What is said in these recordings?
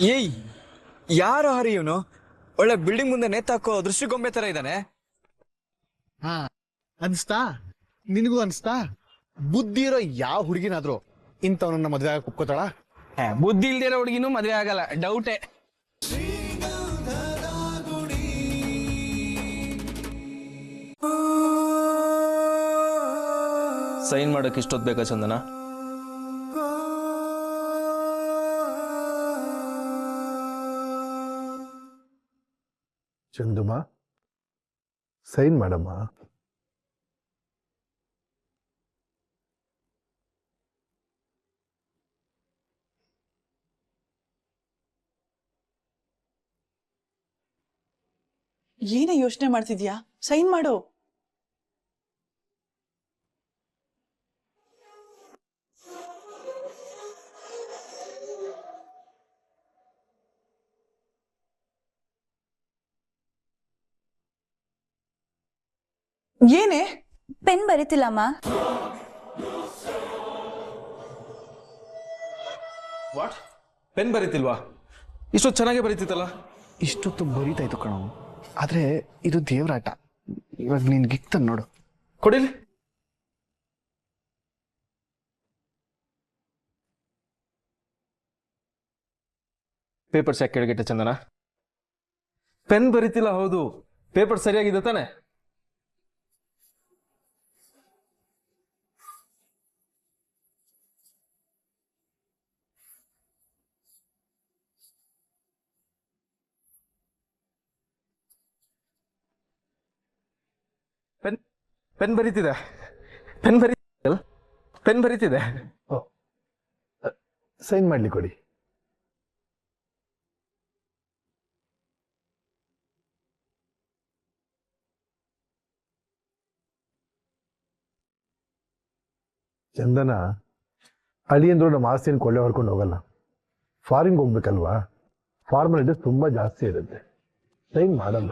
ಏಯ್, ಯಾರು ಹರಿ ಇವನು? ಒಳ್ಳೆ ಬಿಲ್ಡಿಂಗ್ ಮುಂದೆ ನೇತಾಕೋ ದೃಷ್ಟಿಗೊಂಬೆ ತರ ಇದ್ದಾನೆ. ಹಾ, ಅನ್ಸ್ತಾ? ನಿನಗೂ ಅನ್ಸ್ತಾ? ಬುದ್ಧಿ ಇರೋ ಯಾವ ಹುಡುಗಿನಾದ್ರು ಇಂಥವನನ್ನ ಮದ್ವೆ ಆಗ ಒಪ್ಕೋತಾಳ? ಬುದ್ಧಿ ಇಲ್ದಿರೋ ಹುಡುಗಿನೂ ಮದ್ವೆ ಆಗಲ್ಲ, ಡೌಟೇ. ಸೈನ್ ಮಾಡಕ್ ಇಷ್ಟೊತ್ತು ಬೇಕಾ ಚಂದನ? ಚಂದುಮ್ಮ, ಸೈನ್ ಮಾಡಮ್ಮ. ಏನೇ ಯೋಚನೆ ಮಾಡ್ತಿದ್ಯಾ? ಸೈನ್ ಮಾಡು. ಏನೇ? ಪೆನ್ ಬರೀತಿಲ್ಲಮ್ಮ. ವಾಟ್? ಪೆನ್ ಬರೀತಿಲ್ವಾ? ಇಷ್ಟೊತ್ತು ಚೆನ್ನಾಗಿ ಬರೀತಿತ್ತಲ್ಲ. ಇಷ್ಟೊತ್ತು ಬರೀತಾಯ್ತು ಕಣೋ, ಆದ್ರೆ ಇದು ದೇವ್ರಾಟ. ಇವಾಗ ನೀನ್ ಗಿಕ್ತ ನೋಡು. ಕೊಡಿಲಿ. ಪೇಪರ್ಸ್ ಯಾಕೆ ಕೆಳಗಿಟ್ಟ ಚಂದನ? ಪೆನ್ ಬರೀತಿಲ್ಲ, ಹೌದು. ಪೇಪರ್ ಸರಿಯಾಗಿದೆ ತಾನೆ? ಪೆನ್ ಪೆನ್ ಬರೀತಿದೆ. ಪೆನ್ ಬರೀತಿದೆ. ಪೆನ್ ಬರೀತಿದೆ. ಸೈನ್ ಮಾಡ್ಲಿ ಕೊಡಿ. ಚಂದನ, ಅಳಿಯಂದ್ರು ನಮ್ಮ ಆಸ್ತಿಯನ್ನು ಕೊಳ್ಳೆ ಹೊರ್ಕೊಂಡು ಹೋಗಲ್ಲ. ಫಾರಿನ್ಗೆ ಹೋಗ್ಬೇಕಲ್ವಾ, ಫಾರ್ಮಾಲಿಟೀಸ್ ತುಂಬಾ ಜಾಸ್ತಿ ಇರುತ್ತೆ. ಸೈನ್ ಮಾಡಲ್ಲ.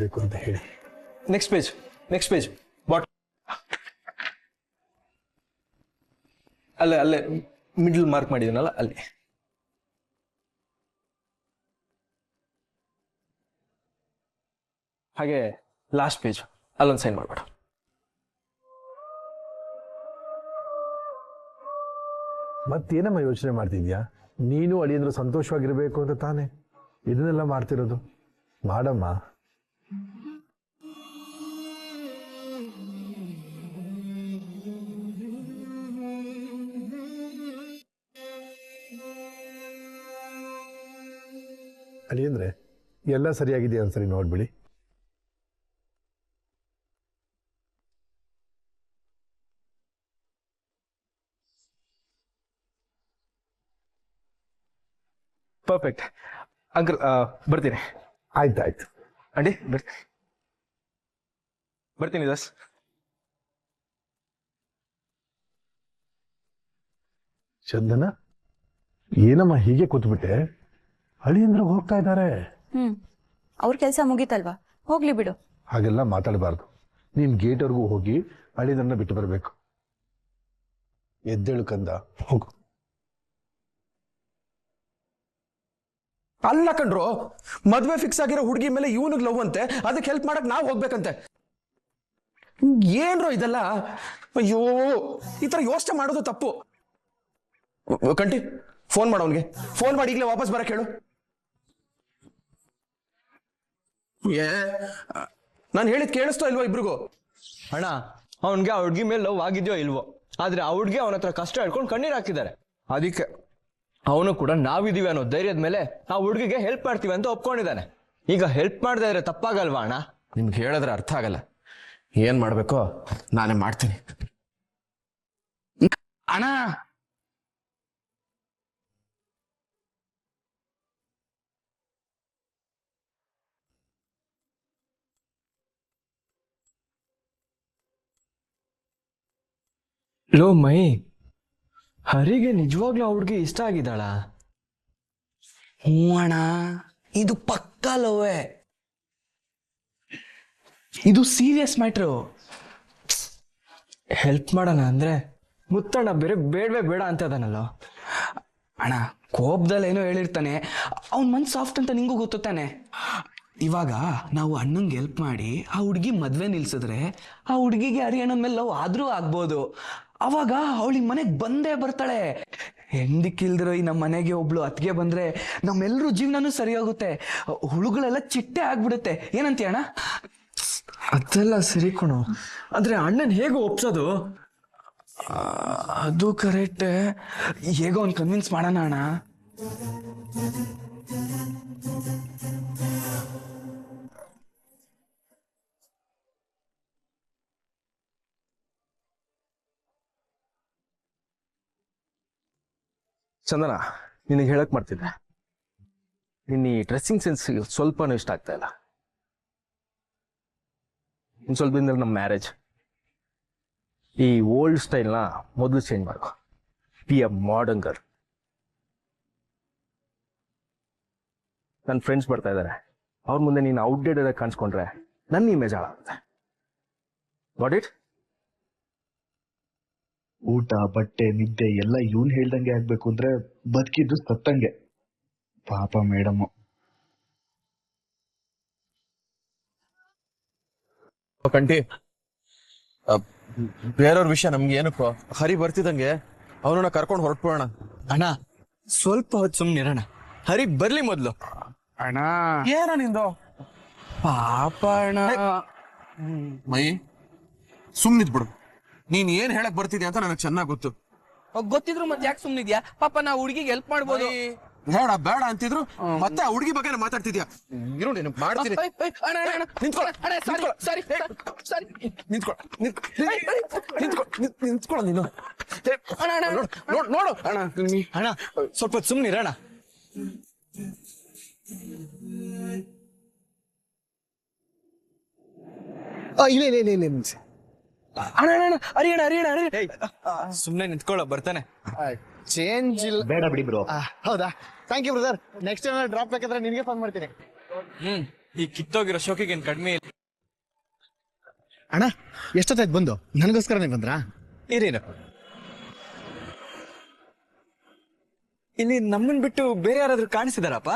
ಬೇಕು ಅಂತ ಹೇಳಿ. Next page, next page. What? ಅಲ್ಲೇ ಅಲ್ಲೇ ಮಿಡ್ಲ್ ಮಾರ್ಕ್ ಮಾಡಿದ್ದೀನಲ್ಲ, ಅಲ್ಲಿ. ಹಾಗೆ ಲಾಸ್ಟ್ ಪೇಜ್ ಅಲ್ಲೊಂದು ಸೈನ್ ಮಾಡ್ಬೇಡ. ಮತ್ತೇನಮ್ಮ ಯೋಚನೆ ಮಾಡ್ತಿದ್ಯಾ? ನೀನು ಅಳಿಯಂದ್ರು ಸಂತೋಷವಾಗಿರ್ಬೇಕು ಅಂತ ತಾನೆ ಇದನ್ನೆಲ್ಲ ಮಾಡ್ತಿರೋದು. ಮಾಡಮ್ಮ. ಅಳಿಯಂದ್ರೆ ಎಲ್ಲ ಸರಿಯಾಗಿದೆ ಒಂದ್ಸರಿ ನೋಡ್ಬಿಡಿ. ಪರ್ಫೆಕ್ಟ್ ಅಂಕಲ್, ಬರ್ತೀನಿ. ಆಯ್ತಾಯ್ತು. ಅಂಡಿ ಬರ್ತೀನಿ ದಸ್. ಚಂದನ, ಏನಮ್ಮ ಹೀಗೆ ಕೂತ್ಬಿಟ್ಟೆ? ಅಳಿಯಂದ್ರು ಹೋಗ್ತಾ ಇದ್ದಾರೆ. ಅವ್ರ ಕೆಲಸ ಮುಗೀತಲ್ವಾ, ಹೋಗ್ಲಿ ಬಿಡು. ಹಾಗೆಲ್ಲ ಮಾತಾಡಬಾರ್ದು. ನೀನ್ ಗೇಟ್ವರೆಗೂ ಹೋಗಿ ಅಳಿಯಂದ್ರನ್ನ ಬಿಟ್ಟು ಬರಬೇಕು. ಎದ್ದೇಳು ಕಂದ, ಹೋಗು. ಅಲ್ಲ ಕಣ್ರು, ಮದ್ವೆ ಫಿಕ್ಸ್ ಆಗಿರೋ ಹುಡುಗಿ ಮೇಲೆ ಇವನಿಗೆ ಲವ್ ಅಂತೆ, ಅದಕ್ಕೆ ಹೆಲ್ಪ್ ಮಾಡಕ್ ನಾವು ಹೋಗ್ಬೇಕಂತೆ. ಏನ್ರೋ ಇದೆಲ್ಲ? ಅಯ್ಯೋ, ಈ ತರ ಯೋಚನೆ ಮಾಡೋದು ತಪ್ಪು. ಕಂಟಿ, ಫೋನ್ ಮಾಡು ಅವನಿಗೆ. ಫೋನ್ ಮಾಡಿ ಈಗಲೇ ವಾಪಸ್ ಬರಕ್ ಹೇಳು. ನಾನು ಹೇಳಿದ್ ಕೇಳಿಸ್ತೋ ಇಲ್ವೋ ಇಬ್ರಿಗೂ? ಅಣ್ಣ, ಅವನ್ಗೆ ಆ ಹುಡ್ಗಿ ಮೇಲೆ ಲವ್ ಆಗಿದ್ಯೋ ಇಲ್ವೋ, ಆದ್ರೆ ಆ ಹುಡ್ಗಿ ಅವನ ಹತ್ರ ಕಷ್ಟ ಹೇಳ್ಕೊಂಡು ಕಣ್ಣೀರ್ ಹಾಕಿದ್ದಾರೆ. ಅದಕ್ಕೆ ಅವನು ಕೂಡ ನಾವಿದೀವಿ ಅನ್ನೋ ಧೈರ್ಯದ ಮೇಲೆ ಆ ಹುಡ್ಗಿಗೆ ಹೆಲ್ಪ್ ಮಾಡ್ತೀವಿ ಅಂತ ಒಪ್ಕೊಂಡಿದ್ದಾನೆ. ಈಗ ಹೆಲ್ಪ್ ಮಾಡದೇ ಇದ್ರೆ ತಪ್ಪಾಗಲ್ವಾ ಅಣ್ಣ? ನಿಮ್ಗೆ ಹೇಳಿದ್ರೆ ಅರ್ಥ ಆಗಲ್ಲ. ಏನ್ ಮಾಡ್ಬೇಕೋ ನಾನೇ ಮಾಡ್ತೀನಿ. ಅಣ್ಣ, ಲೋ ಮೈ, ಹರಿಗೆ ನಿಜವಾಗ್ಲೂ ಆ ಹುಡ್ಗಿ ಇಷ್ಟ ಆಗಿದ್ದಾಳ? ಹ್ಞೂ ಅಣ್ಣ, ಇದು ಪಕ್ಕಾ ಲವ್ವೇ. ಇದು ಸೀರಿಯಸ್ ಮ್ಯಾಟ್ರು. ಹೆಲ್ಪ್ ಮಾಡೋಣ ಅಂದ್ರೆ ಮುತ್ತಣ್ಣ ಬೇರೆ ಬೇಡವೇ ಬೇಡ ಅಂತ ಅದನ್ನಲ್ಲೋ. ಅಣ್ಣ ಕೋಪದಲ್ಲಿ ಏನೋ ಹೇಳಿರ್ತಾನೆ, ಅವ್ನ ಮನ್ಸು ಸಾಫ್ಟ್ ಅಂತ ನಿಂಗೂ ಗೊತ್ತಾನೆ. ಇವಾಗ ನಾವು ಅಣ್ಣಂಗೆ ಹೆಲ್ಪ್ ಮಾಡಿ ಆ ಹುಡುಗಿ ಮದ್ವೆ ನಿಲ್ಸಿದ್ರೆ ಆ ಹುಡುಗಿಗೆ ಹರಿಯಣ್ಣನ ಮೇಲೆ ಲವ್ ಆದ್ರೂ ಆಗ್ಬೋದು. ಅವಾಗ ಅವಳಿಗೆ ಮನೆಗೆ ಬಂದೇ ಬರ್ತಾಳೆ. ಹೆಂಡಕ್ಕಿಲ್ದಿರೋ ಈ ನಮ್ಮ ಮನೆಗೆ ಒಬ್ಳು ಅತ್ತಿಗೆ ಬಂದ್ರೆ ನಮ್ಮೆಲ್ಲರೂ ಜೀವನನೂ ಸರಿ ಹೋಗುತ್ತೆ, ಹುಳುಗಳೆಲ್ಲ ಚಿಟ್ಟೆ ಆಗ್ಬಿಡುತ್ತೆ. ಏನಂತೀಯ ಅಣ್ಣ? ಅದೆಲ್ಲ ಸರಿ ಕಣೋ, ಆದ್ರೆ ಅಣ್ಣನ್ ಹೇಗೆ ಒಪ್ಸೋದು? ಅದು ಕರೆಕ್ಟ್. ಹೇಗೋ ಅವ್ನು ಕನ್ವಿನ್ಸ್ ಮಾಡೋಣ ಅಣ್ಣ. ಚಂದನ, ನಿನಗೆ ಹೇಳಕ್ ಮಾಡ್ತಿದ್ದೆ, ನಿನ್ನ ಈ ಡ್ರೆಸ್ಸಿಂಗ್ ಸೆನ್ಸ್ ಸ್ವಲ್ಪನೂ ಇಷ್ಟ ಆಗ್ತಾ ಇಲ್ಲ. ಇನ್ನು ಸ್ವಲ್ಪ ದಿನದಲ್ಲಿ ನಮ್ಮ ಮ್ಯಾರೇಜ್. ಈ ಓಲ್ಡ್ ಸ್ಟೈಲ್ನ ಮೊದಲು ಚೇಂಜ್ ಮಾಡ್ಕೊ. Be a modern girl. ನನ್ನ ಫ್ರೆಂಡ್ಸ್ ಬರ್ತಾ ಇದ್ದಾರೆ, ಅವ್ರ ಮುಂದೆ ನೀನು ಔಟ್ಡೇಟೆಡ್ ಆಗಿ ಕಾಣಿಸ್ಕೊಂಡ್ರೆ ನನ್ನ ಇಮೇಜ್ ಹಾಳಾಗುತ್ತೆ. What it? ಊಟ ಬಟ್ಟೆ ನಿದ್ದೆ ಎಲ್ಲ ಇವನ್ ಹೇಳ್ದಂಗೆ ಆಗ್ಬೇಕು ಅಂದ್ರೆ ಬದುಕಿದ್ದು ಸತ್ತಂಗೆ. ಪಾಪ ಮೇಡಮ್. ಕಂಟಿ, ಬೇರೆಯವ್ರ ವಿಷಯ ನಮ್ಗೆ ಏನಕ್ಕೋ. ಹರಿ ಬರ್ತಿದಂಗೆ ಅವನನ್ನ ಕರ್ಕೊಂಡು ಹೊರಟ್ಬಿಡೋಣ. ಅಣ್ಣ ಸ್ವಲ್ಪ ಹೊತ್ತು ಸುಮ್ಮನಿರೋಣ, ಹರಿ ಬರ್ಲಿ ಮೊದ್ಲು. ಅಣ್ಣ ಏನ ನಿಂದು ಪಾಪ ಅಣ್ಣ. ಮೈ ಸುಮ್ನಿದ್ ಬಿಡು. ನೀನ್ ಏನ್ ಹೇಳಕ್ ಬರ್ತಿದ್ಯಾ ಅಂತ ನನಗೆ ಚೆನ್ನಾಗ್ ಗೊತ್ತು. ಗೊತ್ತಿದ್ರು ಮತ್ತೆ ಯಾಕೆ ಸುಮ್ನಿದ್ಯಾ? ಪಾಪ ನಾ ಹುಡುಗಿಗೆ ಹೆಲ್ಪ್ ಮಾಡ್ಬೋದು. ಬೇಡ ಬೇಡ ಅಂತಿದ್ರು ಮತ್ತೆ ಆ ಹುಡುಗಿ ಬಗ್ಗೆ ಮಾತಾಡ್ತಿದ್ಯಾ? ಇರು, ನೀನು ಮಾಡ್ತೀನಿ. ನಿಂತ್ಕೊಳ್ಳ ನೀನು. ನೋಡು ಅಣ್ಣ, ಅಣ್ಣ ಸ್ವಲ್ಪ ಹೊತ್ತು ಸುಮ್ಮನಿರೋಣ. ಇಲ್ಲ ಇಲ್ಲ ಇಲ್ಲ ಇಲ್ಲ ನಿಮಿಷ. ಅಣ್ಣ ಅರಿಯಣ ಸುಮ್ಮನೆ ನಿಂತ್ಕೊಳ್ಳೋ, ಬರ್ತಾನೆ. ಚೇಂಜ್ ಇಲ್ಲ. ಬೇಡ ಬಿಡಿ ಬ್ರೋ. ಹೌದಾ, thank you brother. Next time drop ಬೇಕಾದ್ರೆ ನಿನಗೆ ಫೋನ್ ಮಾಡ್ತೀನಿ. ಈ ಕಿತ್ತೋಗಿರೋ ಶೋಕಿಗೆ ಏನ್ ಕಡಿಮೆ ಇಲ್ಲ. ಅಣ್ಣ ಎಷ್ಟೊತ್ತಾಯ್ತು ಬಂದು? ನನಗೋಸ್ಕರನೇ ಬಂದ್ರಾ? ಇರೇನು ಇಲ್ಲಿ ನಮ್ಮನ್ ಬಿಟ್ಟು ಬೇರೆ ಯಾರಾದ್ರೂ ಕಾಣಿಸಿದಾರಪ್ಪ?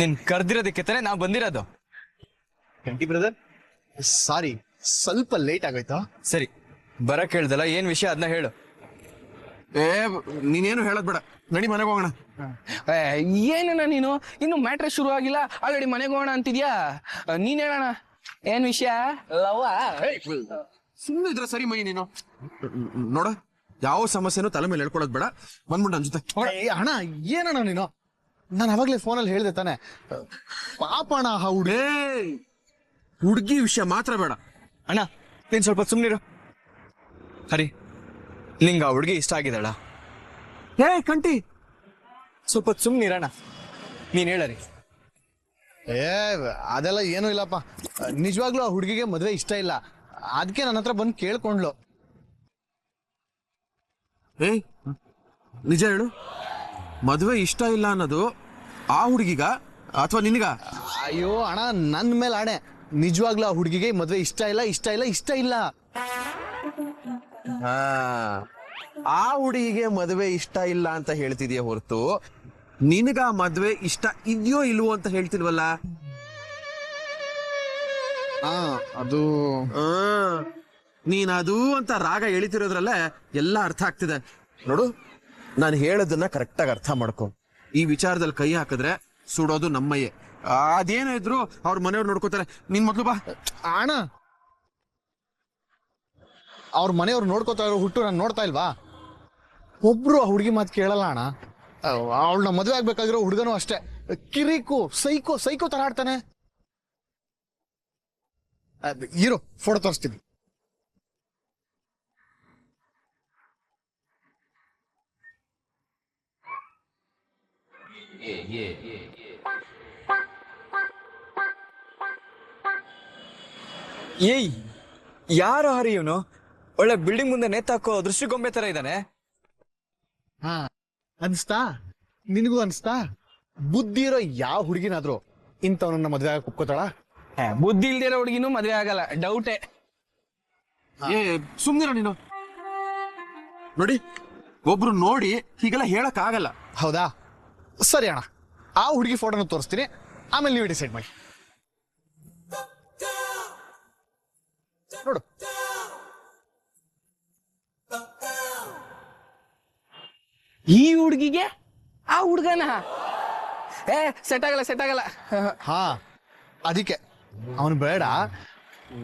ನಿನ್ ಕರ್ದಿರೋದಕ್ಕೆ ತಾನೇ ನಾವು ಬಂದಿರೋದು. Thank you brother. ಸಾರಿ, ಸ್ವಲ್ಪ ಲೇಟ್ ಆಗೋಯ್ತು. ಸರಿ, ಬರಕ್ ಹೇಳ್ದಲ್ಲ, ಏನ್ ವಿಷಯ ಅದನ್ನ ಹೇಳು. ನೀನೇನು ಹೇಳದ್ ಬೇಡ, ನಡಿ ಮನೆಗೆ ಹೋಗೋಣ. ಏನಣ್ಣ ನೀನು ಇನ್ನು ಮ್ಯಾಟ್ರೆ ಶುರು ಆಗಿಲ್ಲ, ಆಲ್ರೆಡಿ ಮನೆಗೆ ಹೋಗೋಣ ಅಂತಿದ್ಯಾ? ನೀನ್ ಹೇಳೋಣ, ಏನ್ ವಿಷಯ? ಸುಮ್ಮನೆ ಇದ್ರೆ ಸರಿ ಮೈ. ನೀನು ನೋಡ, ಯಾವ ಸಮಸ್ಯೆನೂ ತಲೆ ಮೇಲೆ ಹೇಳ್ಕೊಳೋದ್ ಬೇಡ, ಬಂದ್ಬಿಟ್ಟು ನನ್ ಜೊತೆ. ಅಣ್ಣ ಏನಣ್ಣ ನೀನು? ನಾನು ಅವಾಗ್ಲೇ ಫೋನಲ್ಲಿ ಹೇಳ್ದೆ ತಾನೆ, ಪಾಪ ಅಣ್ಣ ಆ ಹುಡುಗಿ ವಿಷಯ ಮಾತ್ರ ಬೇಡ. ಅಣ್ಣ ನೀನ್ ಸ್ವಲ್ಪ ಸುಮ್ನಿರು. ಹರಿ, ನಿಂಗ ಆ ಹುಡುಗಿ ಇಷ್ಟ ಆಗಿದ್ದಾಳ? ಕಂಟಿ, ಸ್ವಲ್ಪ ಸುಮ್ನಿರಣ್ಣ, ನೀನ್ ಹೇಳರಿ. ಅದೆಲ್ಲ ಏನೂ ಇಲ್ಲಪ್ಪ. ನಿಜವಾಗ್ಲೂ ಆ ಹುಡುಗಿಗೆ ಮದ್ವೆ ಇಷ್ಟ ಇಲ್ಲ, ಅದಕ್ಕೆ ನನ್ನ ಹತ್ರ ಬಂದು ಕೇಳ್ಕೊಂಡ್ಲು. ನಿಜ ಹೇಳು, ಮದ್ವೆ ಇಷ್ಟ ಇಲ್ಲ ಅನ್ನೋದು ಆ ಹುಡುಗಿಗ ಅಥವಾ ನಿನಗ? ಅಯ್ಯೋ ಅಣ್ಣ, ನನ್ನ ಮೇಲೆ ಆಣೆ, ನಿಜವಾಗ್ಲೂ ಆ ಹುಡುಗಿಗೆ ಮದ್ವೆ ಇಷ್ಟ ಇಲ್ಲ ಇಷ್ಟ ಇಲ್ಲ ಇಷ್ಟ ಇಲ್ಲ. ಆ ಹುಡುಗಿಗೆ ಮದ್ವೆ ಇಷ್ಟ ಇಲ್ಲ ಅಂತ ಹೇಳ್ತಿದ್ಯಾ ಹೊರತು ನಿನಗ ಮದ್ವೆ ಇಷ್ಟ ಇದೆಯೋ ಇಲ್ವೋ ಅಂತ ಹೇಳ್ತಿಲ್ವಲ್ಲ? ಅದು ನೀನ್ ಅದು ಅಂತ ರಾಗ ಎಳಿತಿರೋದ್ರಲ್ಲೇ ಎಲ್ಲ ಅರ್ಥ ಆಗ್ತಿದೆ. ನೋಡು, ನಾನು ಹೇಳೋದನ್ನ ಕರೆಕ್ಟಾಗಿ ಅರ್ಥ ಮಾಡ್ಕೊ. ಈ ವಿಚಾರದಲ್ಲಿ ಕೈ ಹಾಕಿದ್ರೆ ಸುಡೋದು ನಮ್ಮಯ್ಯೆ. ಅದೇನೋ ಇದ್ರು ಅವ್ರ ಮನೆಯವ್ರು ನೋಡ್ಕೋತಾರೆ. ನೀನ್ ಮೊದ್ಲು ಬಾ. ಅಣ್ಣ, ಅವ್ರ ಮನೆಯವ್ರು ನೋಡ್ಕೋತಾ ಇರೋ ಹುಟ್ಟು ನಾನು ನೋಡ್ತಾ ಇಲ್ವಾ? ಒಬ್ರು ಆ ಹುಡುಗಿ ಮಾತು ಕೇಳಲ್ಲ ಅಣ್ಣ. ಅವಳನ್ನ ಮದುವೆ ಆಗ್ಬೇಕಾಗಿರೋ ಹುಡುಗನು ಅಷ್ಟೇ, ಕಿರಿಕು ಸೈಕೋ ಸೈಕೋ ತರ ಆಡ್ತಾನೆ. ಇರೋ ಫೋಟೋ ತೋರಿಸ್ತೀನಿ. ಏಯ್, ಯಾರು ಹರಿ ಇವನು? ಒಳ್ಳೆ ಬಿಲ್ಡಿಂಗ್ ಮುಂದೆ ನೇತಾಕೋ ದೃಷ್ಟಿಗೊಂಬೆ ತರ ಇದ್ದಾನೆ. ಹಾ ಅನ್ಸ್ತಾ? ನಿನಗೂ ಅನ್ಸ್ತಾ? ಬುದ್ಧಿ ಇರೋ ಯಾವ ಹುಡುಗಿನಾದ್ರೂ ಇಂಥವನನ್ನ ಮದ್ವೆ ಆಗಕ್ಕೆ ಒಪ್ಕೋತಾಳ? ಬುದ್ಧಿ ಇಲ್ದಿರೋ ಹುಡುಗಿನೂ ಮದ್ವೆ ಆಗಲ್ಲ, ಡೌಟೇ. ಏ ಸುಮ್ನಿರ ನೀನು. ನೋಡಿ, ಒಬ್ರು ನೋಡಿ ಹೀಗೆಲ್ಲ ಹೇಳಕ್ ಆಗಲ್ಲ. ಹೌದಾ? ಸರಿ ಅಣ್ಣ, ಆ ಹುಡುಗಿ ಫೋಟೋನ ತೋರಿಸ್ತೀನಿ, ಆಮೇಲೆ ನೀವು ಡಿಸೈಡ್ ಮಾಡಿ. ನೋಡು. ಈ ಹುಡುಗಿಗೆ ಆ ಹುಡುಗನ ಸೆಟ್ ಆಗಲ್ಲ. ಹಾ, ಅದಕ್ಕೆ ಅವನು ಬೇಡ,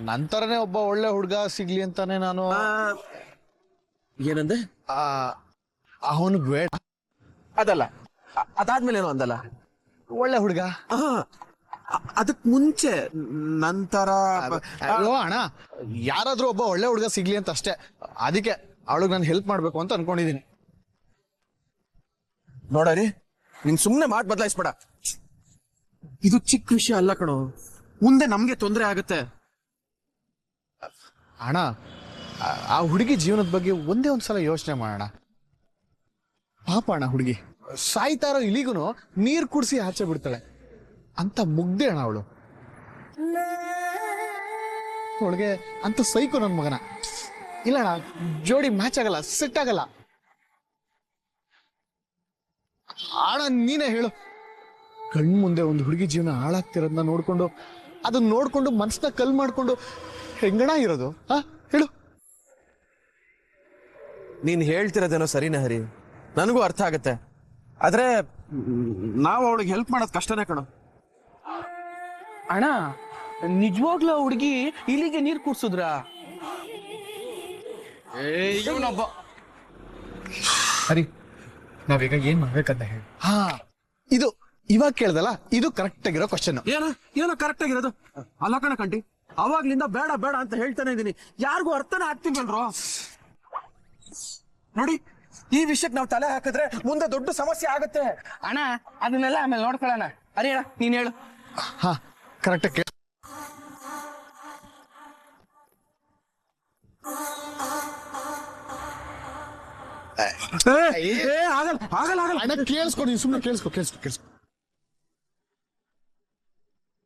ನಂತರನೇ ಒಬ್ಬ ಒಳ್ಳೆ ಹುಡುಗ ಸಿಗ್ಲಿ ಅಂತಾನೆ ನಾನು. ಏನಂದೆ? ಅವನು ಬೇಡ. ಅದಲ್ಲ, ಅದಾದ್ಮೇಲೆ ಏನೋ ಅಂದಲ್ಲ. ಒಳ್ಳೆ ಹುಡುಗ. ಅದಕ್ ಮುಂಚೆ ನಂತರ ಅಯ್ಯೋ ಅಣ್ಣ, ಯಾರಾದ್ರೂ ಒಬ್ಬ ಒಳ್ಳೆ ಹುಡುಗ ಸಿಗ್ಲಿ ಅಂತ ಅಷ್ಟೇ. ಅದಕ್ಕೆ ಅವಳಿಗೆ ನಾನು ಹೆಲ್ಪ್ ಮಾಡ್ಬೇಕು ಅಂತ ಅನ್ಕೊಂಡಿದೀನಿ. ನೋಡರಿ, ನೀನ್ ಸುಮ್ನೆ ಮಾತು ಬದಲಾಯಿಸ್ಬೇಡ. ಇದು ಚಿಕ್ಕ ವಿಷಯ ಅಲ್ಲ ಕಣೋ, ಮುಂದೆ ನಮ್ಗೆ ತೊಂದರೆ ಆಗುತ್ತೆ. ಅಣ್ಣ, ಆ ಹುಡುಗಿ ಜೀವನದ ಬಗ್ಗೆ ಒಂದೇ ಒಂದ್ಸಲ ಯೋಚನೆ ಮಾಡೋಣ. ಪಾಪ ಅಣ್ಣ, ಹುಡುಗಿ ಸಾಯ್ತಾ ಇರೋ ಇಲಿಗೂ ನೀರ್ ಕುಡಿಸಿ ಆಚೆ ಬಿಡ್ತಾಳೆ ಅಂತ ಮುಗ್ದೆ ಅಣ್ಣ ಅವಳು. ಅವಳಿಗೆ ಅಂತ ಸೈಕೋ ನನ್ ಮಗನ. ಇಲ್ಲ ಅಣ್ಣ, ಜೋಡಿ ಮ್ಯಾಚ್ ಆಗಲ್ಲ, ಸೆಟ್ ಆಗಲ್ಲ. ಅಣ್ಣ ನೀನೇ ಹೇಳು, ಕಣ್ ಮುಂದೆ ಒಂದು ಹುಡುಗಿ ಜೀವನ ಹಾಳಾಗ್ತಿರೋದನ್ನ ನೋಡ್ಕೊಂಡು, ಅದನ್ನ ನೋಡ್ಕೊಂಡು ಮನ್ಸನ್ನ ಕಲ್ ಮಾಡ್ಕೊಂಡು ಹೆಂಗಣ ಇರೋದು? ಹೇಳು. ನೀನ್ ಹೇಳ್ತಿರೋದೇನೋ ಸರಿನೇ ಹರಿ, ನನಗೂ ಅರ್ಥ ಆಗತ್ತೆ. ಆದ್ರೆ ನಾವು ಅವಳಿಗೆ ಹೆಲ್ಪ್ ಮಾಡೋದ್ ಕಷ್ಟನೇ ಕಣೋ. ಅಣ್ಣ, ನಿಜವಾಗ್ಲೂ ಹುಡುಗಿ ಇಲ್ಲಿಗೆ ನೀರ್ ಕುಡ್ಸುದ್ರ? ಹರಿ, ನಾವೀಗ ಏನ್ ಮಾಡ್ಬೇಕಂತ ಹೇಳಿ. ಹಾ, ಇದು ಇವಾಗ ಕೇಳ್ದಲ್ಲ, ಇದು ಕರೆಕ್ಟ್ ಆಗಿರೋ ಕ್ವಶನ್. ಏನೋ ಕರೆಕ್ಟ್ ಆಗಿರೋದು ಅಲ್ಲ ಕಣ ಕಂಟಿ. ಅವಾಗ್ಲಿಂದ ಬೇಡ ಬೇಡ ಅಂತ ಹೇಳ್ತಾನೆ ಇದೀನಿ, ಯಾರಿಗೂ ಅರ್ಥನೇ ಆಗ್ತಿಲ್ವಲ್ರೋ. ನೋಡಿ, ಈ ವಿಷಯಕ್ಕೆ ನಾವು ತಲೆ ಹಾಕಿದ್ರೆ ಮುಂದೆ ದೊಡ್ಡ ಸಮಸ್ಯೆ ಆಗತ್ತೆ. ಅಣ್ಣ, ಅದನ್ನೆಲ್ಲ ಆಮೇಲೆ ನೋಡ್ಕೊಳ್ಳೋಣ. ಅರಿ ಅಣ್ಣ, ನೀನ್ ಹೇಳು. ಹಾ, ಕರೆಕ್ಟ್ ಆಗಿ ಆಗಲ್ಲ ಆಗಲ್ಲ ಆಗಲ್ಲ. ಕೇಳಿಸ್ಕೊಡಿ, ಸುಮ್ಮನೆ ಕೇಳಿಸ್ಕೊ.